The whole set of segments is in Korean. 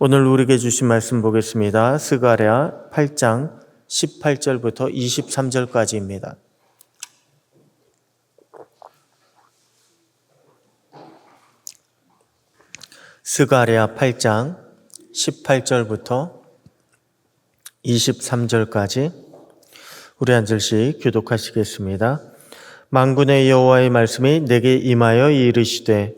오늘 우리에게 주신 말씀 보겠습니다. 스가랴 8장 18절부터 23절까지입니다. 스가랴 8장 18절부터 23절까지 우리 한 절씩 교독하시겠습니다. 만군의 여호와의 말씀이 내게 임하여 이르시되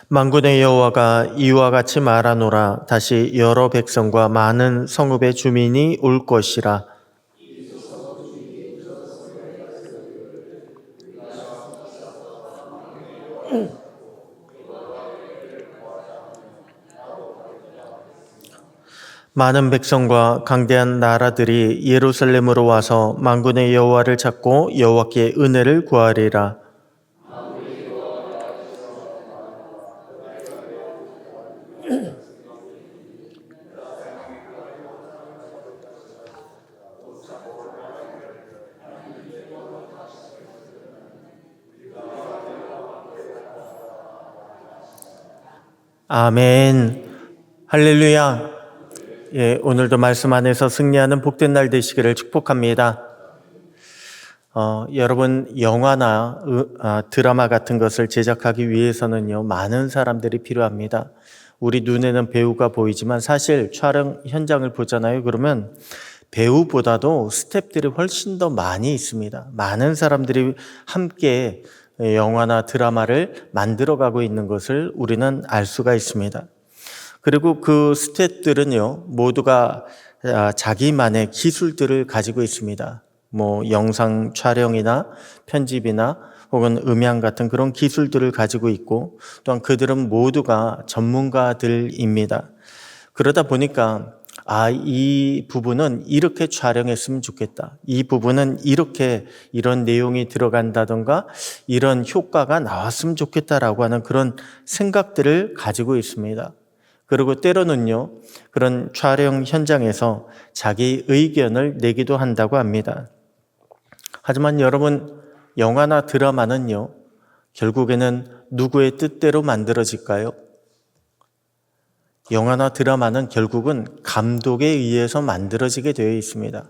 만군의 여호와가 이와 같이 말하노라. 다시 여러 백성과 많은 성읍의 주민이 올 것이라. 많은 백성과 강대한 나라들이 예루살렘으로 와서 만군의 여호와를 찾고 여호와께 은혜를 구하리라. 아멘. 할렐루야. 오늘도 말씀 안에서 승리하는 복된 날 되시기를 축복합니다. 여러분, 영화나 드라마 같은 것을 제작하기 위해서는요, 많은 사람들이 필요합니다. 우리 눈에는 배우가 보이지만 사실 촬영 현장을 보잖아요. 그러면 배우보다도 스태프들이 훨씬 더 많이 있습니다. 많은 사람들이 함께 영화나 드라마를 만들어가고 있는 것을 우리는 알 수가 있습니다. 그리고 그 스태프들은요, 모두가 자기만의 기술들을 가지고 있습니다. 영상 촬영이나 편집이나 혹은 음향 같은 그런 기술들을 가지고 있고, 또한 그들은 모두가 전문가들입니다. 그러다 보니까 이 부분은 이렇게 촬영했으면 좋겠다. 이 부분은 이런 내용이 들어간다던가 이런 효과가 나왔으면 좋겠다라고 하는 그런 생각들을 가지고 있습니다. 그리고 때로는요, 그런 촬영 현장에서 자기 의견을 내기도 한다고 합니다. 하지만 여러분, 영화나 드라마는요, 결국에는 누구의 뜻대로 만들어질까요? 영화나 드라마는 결국은 감독에 의해서 만들어지게 되어 있습니다.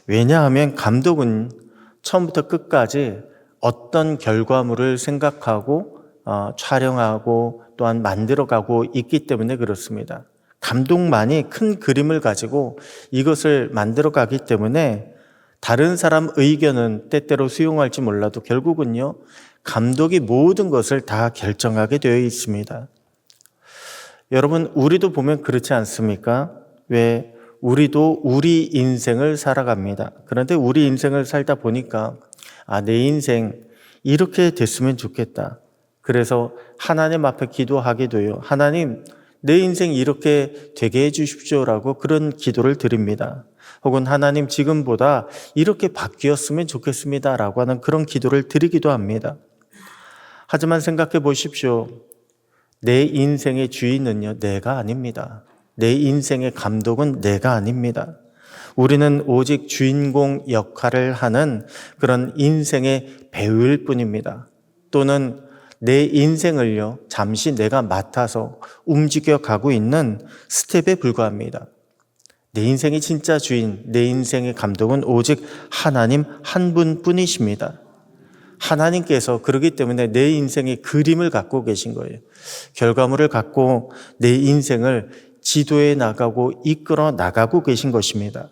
왜냐하면 감독은 처음부터 끝까지 어떤 결과물을 생각하고 촬영하고 또한 만들어가고 있기 때문에 그렇습니다. 감독만이 큰 그림을 가지고 이것을 만들어가기 때문에 다른 사람 의견은 때때로 수용할지 몰라도 결국은요, 감독이 모든 것을 다 결정하게 되어 있습니다. 여러분, 우리도 보면 그렇지 않습니까? 왜 우리도 우리 인생을 살아갑니다. 그런데 우리 인생을 살다 보니까 내 인생 이렇게 됐으면 좋겠다. 그래서 하나님 앞에 기도하게 돼요. 하나님, 내 인생 이렇게 되게 해 주십시오라고 그런 기도를 드립니다. 혹은 하나님, 지금보다 이렇게 바뀌었으면 좋겠습니다라고 하는 그런 기도를 드리기도 합니다. 하지만 생각해 보십시오. 내 인생의 주인은요, 내가 아닙니다. 내 인생의 감독은 내가 아닙니다. 우리는 오직 주인공 역할을 하는 그런 인생의 배우일 뿐입니다. 또는 내 인생을요, 잠시 내가 맡아서 움직여 가고 있는 스텝에 불과합니다. 내 인생의 진짜 주인, 내 인생의 감독은 오직 하나님 한 분뿐이십니다. 하나님께서 그러기 때문에 내 인생의 그림을 갖고 계신 거예요. 결과물을 갖고 내 인생을 지도해 나가고 이끌어 나가고 계신 것입니다.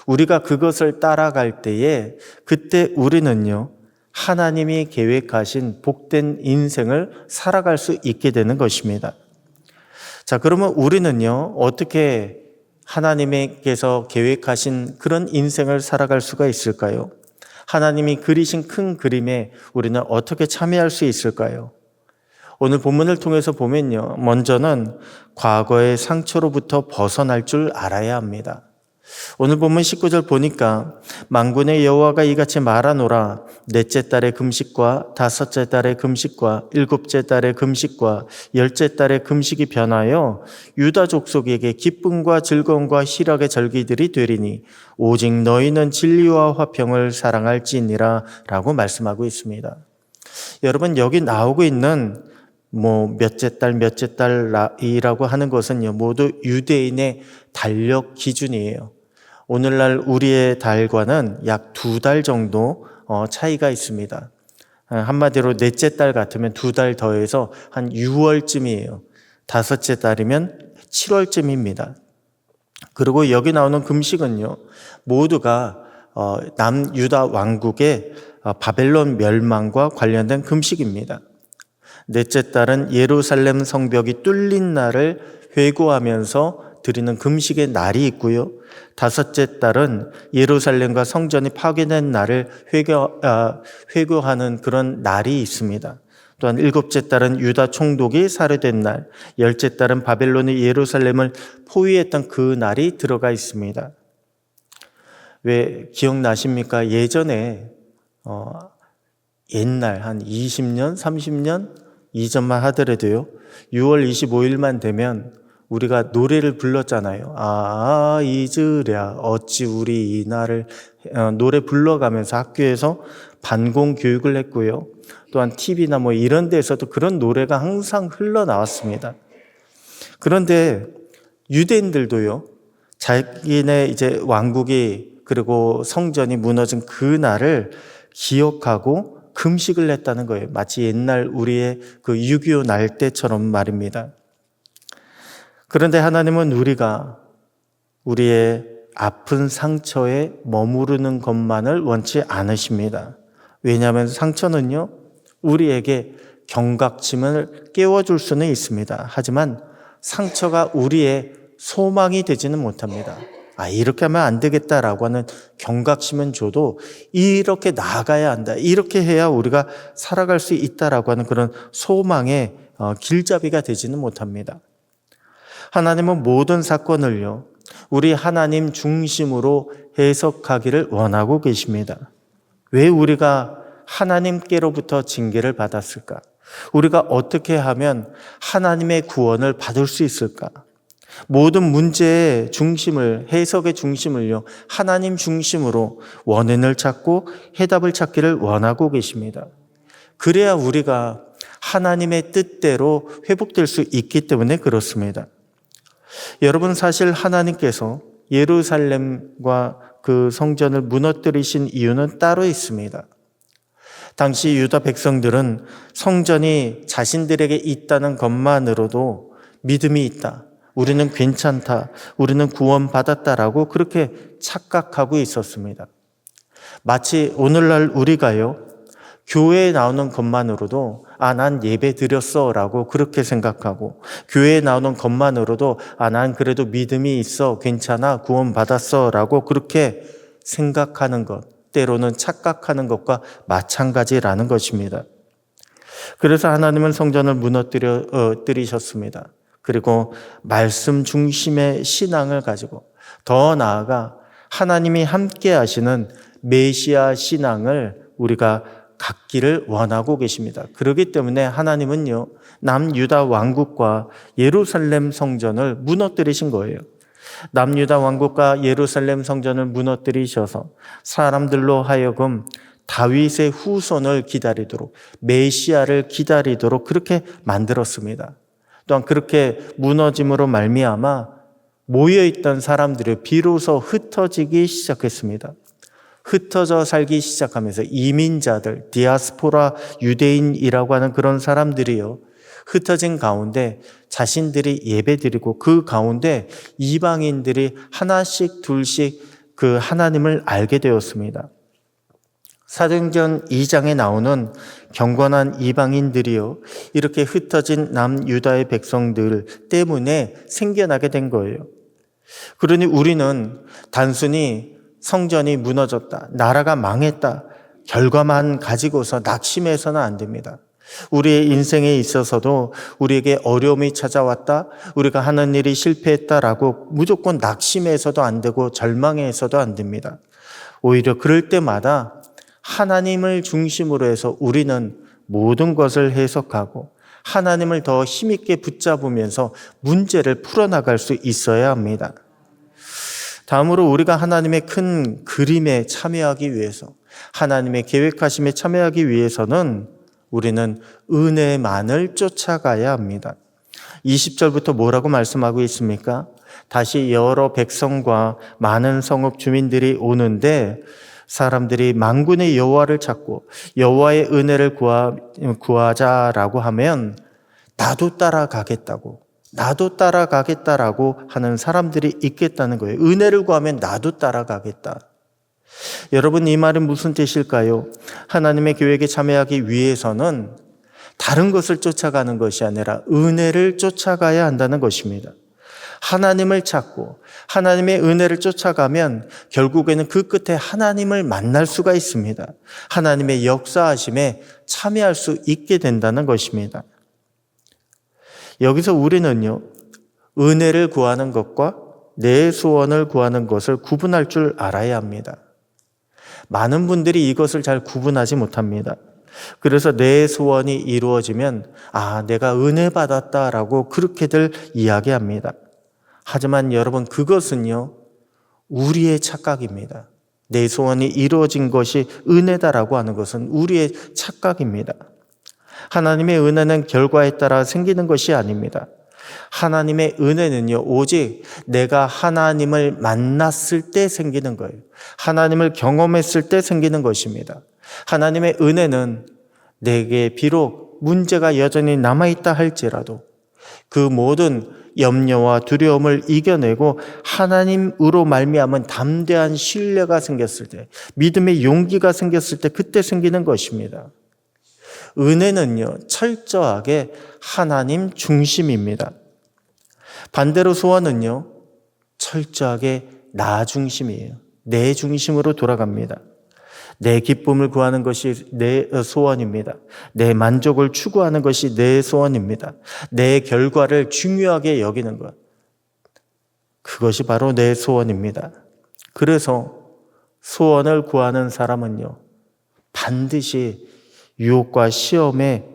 우리가 그것을 따라갈 때에 그때 우리는요, 하나님이 계획하신 복된 인생을 살아갈 수 있게 되는 것입니다. 자, 그러면 우리는요, 어떻게 하나님께서 계획하신 그런 인생을 살아갈 수가 있을까요? 하나님이 그리신 큰 그림에 우리는 어떻게 참여할 수 있을까요? 오늘 본문을 통해서 보면요, 먼저는 과거의 상처로부터 벗어날 줄 알아야 합니다. 오늘 본문 19절 보니까 만군의 여호와가 이같이 말하노라. 넷째 달의 금식과 다섯째 달의 금식과 일곱째 달의 금식과 열째 달의 금식이 변하여 유다 족속에게 기쁨과 즐거움과 희락의 절기들이 되리니 오직 너희는 진리와 화평을 사랑할지니라 라고 말씀하고 있습니다. 여러분, 여기 나오고 있는 몇째 달이라고 하는 것은요, 모두 유대인의 달력 기준이에요. 오늘날 우리의 달과는 약 2달 정도 차이가 있습니다. 한마디로 넷째 달 같으면 2달 더해서 한 6월쯤이에요. 다섯째 달이면 7월쯤입니다. 그리고 여기 나오는 금식은요, 모두가 남유다 왕국의 바벨론 멸망과 관련된 금식입니다. 넷째 달은 예루살렘 성벽이 뚫린 날을 회고하면서 드리는 금식의 날이 있고요. 다섯째 달은 예루살렘과 성전이 파괴된 날을 회고하는 그런 날이 있습니다. 또한 일곱째 달은 유다 총독이 살해된 날, 열째 달은 바벨론이 예루살렘을 포위했던 그 날이 들어가 있습니다. 왜 기억나십니까? 예전에 옛날 한 20년, 30년 이전만 하더라도요, 6월 25일만 되면 우리가 노래를 불렀잖아요. 잊으랴 어찌 우리 이 날을, 노래 불러가면서 학교에서 반공 교육을 했고요. 또한 TV나 이런 데서도 그런 노래가 항상 흘러나왔습니다. 그런데 유대인들도요, 자기네 이제 왕국이 그리고 성전이 무너진 그 날을 기억하고 금식을 했다는 거예요. 마치 옛날 우리의 그 6.25 날 때처럼 말입니다. 그런데 하나님은 우리의 아픈 상처에 머무르는 것만을 원치 않으십니다. 왜냐하면 상처는요, 우리에게 경각심을 깨워줄 수는 있습니다. 하지만 상처가 우리의 소망이 되지는 못합니다. 이렇게 하면 안 되겠다라고 하는 경각심은 줘도 이렇게 나아가야 한다, 이렇게 해야 우리가 살아갈 수 있다라고 하는 그런 소망의 길잡이가 되지는 못합니다. 하나님은 모든 사건을요, 우리 하나님 중심으로 해석하기를 원하고 계십니다. 왜 우리가 하나님께로부터 징계를 받았을까? 우리가 어떻게 하면 하나님의 구원을 받을 수 있을까? 모든 문제의 중심을, 해석의 중심을요, 하나님 중심으로 원인을 찾고 해답을 찾기를 원하고 계십니다. 그래야 우리가 하나님의 뜻대로 회복될 수 있기 때문에 그렇습니다. 여러분, 사실 하나님께서 예루살렘과 그 성전을 무너뜨리신 이유는 따로 있습니다. 당시 유다 백성들은 성전이 자신들에게 있다는 것만으로도 믿음이 있다, 우리는 괜찮다, 우리는 구원받았다라고 그렇게 착각하고 있었습니다. 마치 오늘날 우리가요, 교회에 나오는 것만으로도 난 예배 드렸어 라고 그렇게 생각하고, 교회에 나오는 것만으로도 난 그래도 믿음이 있어, 괜찮아, 구원받았어 라고 그렇게 생각하는 것, 때로는 착각하는 것과 마찬가지라는 것입니다. 그래서 하나님은 성전을 무너뜨리셨습니다. 그리고 말씀 중심의 신앙을 가지고, 더 나아가 하나님이 함께 하시는 메시아 신앙을 우리가 갖기를 원하고 계십니다. 그렇기 때문에 하나님은요, 남유다 왕국과 예루살렘 성전을 무너뜨리신 거예요. 남유다 왕국과 예루살렘 성전을 무너뜨리셔서 사람들로 하여금 다윗의 후손을 기다리도록, 메시아를 기다리도록 그렇게 만들었습니다. 또한 그렇게 무너짐으로 말미암아 모여있던 사람들이 비로소 흩어지기 시작했습니다. 흩어져 살기 시작하면서 이민자들, 디아스포라 유대인이라고 하는 그런 사람들이요, 흩어진 가운데 자신들이 예배드리고, 그 가운데 이방인들이 하나씩 둘씩 그 하나님을 알게 되었습니다. 사도행전 2장에 나오는 경건한 이방인들이요, 이렇게 흩어진 남유다의 백성들 때문에 생겨나게 된 거예요. 그러니 우리는 단순히 성전이 무너졌다, 나라가 망했다 결과만 가지고서 낙심해서는 안 됩니다. 우리의 인생에 있어서도 우리에게 어려움이 찾아왔다, 우리가 하는 일이 실패했다라고 무조건 낙심해서도 안 되고 절망해서도 안 됩니다. 오히려 그럴 때마다 하나님을 중심으로 해서 우리는 모든 것을 해석하고 하나님을 더 힘있게 붙잡으면서 문제를 풀어나갈 수 있어야 합니다. 다음으로 우리가 하나님의 큰 그림에 참여하기 위해서, 하나님의 계획하심에 참여하기 위해서는 우리는 은혜만을 쫓아가야 합니다. 20절부터 뭐라고 말씀하고 있습니까? 다시 여러 백성과 많은 성읍 주민들이 오는데 사람들이 만군의 여호와를 찾고 여호와의 은혜를 구하자라고 하면 나도 따라가겠다고 하는 사람들이 있겠다는 거예요. 은혜를 구하면 나도 따라가겠다. 여러분, 이 말은 무슨 뜻일까요? 하나님의 계획에 참여하기 위해서는 다른 것을 쫓아가는 것이 아니라 은혜를 쫓아가야 한다는 것입니다. 하나님을 찾고 하나님의 은혜를 쫓아가면 결국에는 그 끝에 하나님을 만날 수가 있습니다. 하나님의 역사하심에 참여할 수 있게 된다는 것입니다. 여기서 우리는요, 은혜를 구하는 것과 내 소원을 구하는 것을 구분할 줄 알아야 합니다. 많은 분들이 이것을 잘 구분하지 못합니다. 그래서 내 소원이 이루어지면 내가 은혜 받았다라고 그렇게들 이야기합니다. 하지만 여러분, 그것은요, 우리의 착각입니다. 내 소원이 이루어진 것이 은혜다라고 하는 것은 우리의 착각입니다. 하나님의 은혜는 결과에 따라 생기는 것이 아닙니다. 하나님의 은혜는요, 오직 내가 하나님을 만났을 때 생기는 거예요. 하나님을 경험했을 때 생기는 것입니다. 하나님의 은혜는 내게 비록 문제가 여전히 남아있다 할지라도 그 모든 염려와 두려움을 이겨내고 하나님으로 말미암은 담대한 신뢰가 생겼을 때, 믿음의 용기가 생겼을 때 그때 생기는 것입니다. 은혜는요, 철저하게 하나님 중심입니다. 반대로 소원은요, 철저하게 나 중심이에요. 내 중심으로 돌아갑니다. 내 기쁨을 구하는 것이 내 소원입니다. 내 만족을 추구하는 것이 내 소원입니다. 내 결과를 중요하게 여기는 것, 그것이 바로 내 소원입니다. 그래서 소원을 구하는 사람은요, 반드시 유혹과 시험에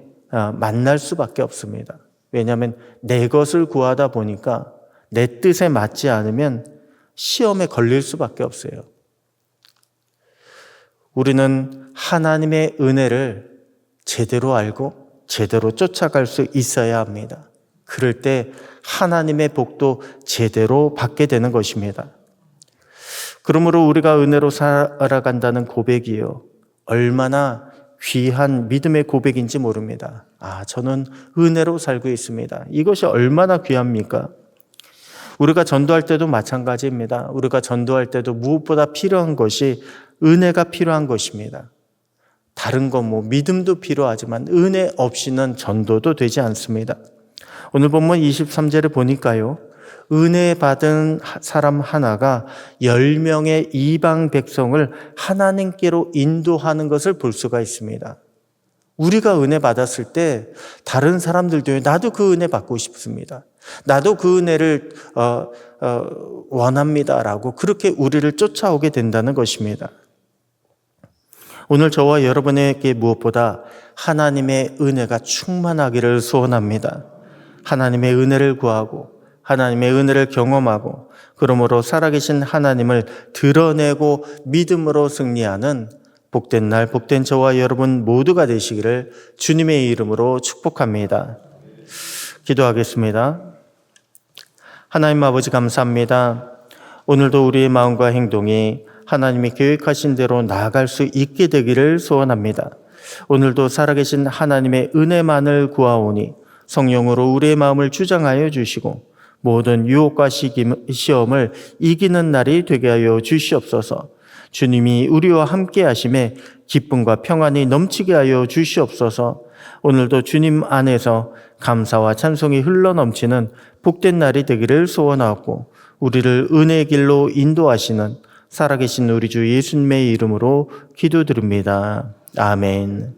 만날 수밖에 없습니다. 왜냐하면 내 것을 구하다 보니까 내 뜻에 맞지 않으면 시험에 걸릴 수밖에 없어요. 우리는 하나님의 은혜를 제대로 알고 제대로 쫓아갈 수 있어야 합니다. 그럴 때 하나님의 복도 제대로 받게 되는 것입니다. 그러므로 우리가 은혜로 살아간다는 고백이요, 얼마나 귀한 믿음의 고백인지 모릅니다. 저는 은혜로 살고 있습니다. 이것이 얼마나 귀합니까? 우리가 전도할 때도 마찬가지입니다. 우리가 전도할 때도 무엇보다 필요한 것이 은혜가 필요한 것입니다. 다른 건 믿음도 필요하지만 은혜 없이는 전도도 되지 않습니다. 오늘 본문 23절에 보니까요, 은혜 받은 사람 하나가 10명의 이방 백성을 하나님께로 인도하는 것을 볼 수가 있습니다. 우리가 은혜 받았을 때 다른 사람들도 나도 그 은혜 받고 싶습니다. 나도 그 은혜를 원합니다라고 그렇게 우리를 쫓아오게 된다는 것입니다. 오늘 저와 여러분에게 무엇보다 하나님의 은혜가 충만하기를 소원합니다. 하나님의 은혜를 구하고 하나님의 은혜를 경험하고 그러므로 살아계신 하나님을 드러내고 믿음으로 승리하는 복된 날, 복된 저와 여러분 모두가 되시기를 주님의 이름으로 축복합니다. 기도하겠습니다. 하나님 아버지, 감사합니다. 오늘도 우리의 마음과 행동이 하나님이 계획하신 대로 나아갈 수 있게 되기를 소원합니다. 오늘도 살아계신 하나님의 은혜만을 구하오니 성령으로 우리의 마음을 주장하여 주시고 모든 유혹과 시험을 이기는 날이 되게 하여 주시옵소서. 주님이 우리와 함께 하심에 기쁨과 평안이 넘치게 하여 주시옵소서. 오늘도 주님 안에서 감사와 찬송이 흘러넘치는 복된 날이 되기를 소원하고 우리를 은혜의 길로 인도하시는 살아계신 우리 주 예수님의 이름으로 기도드립니다. 아멘.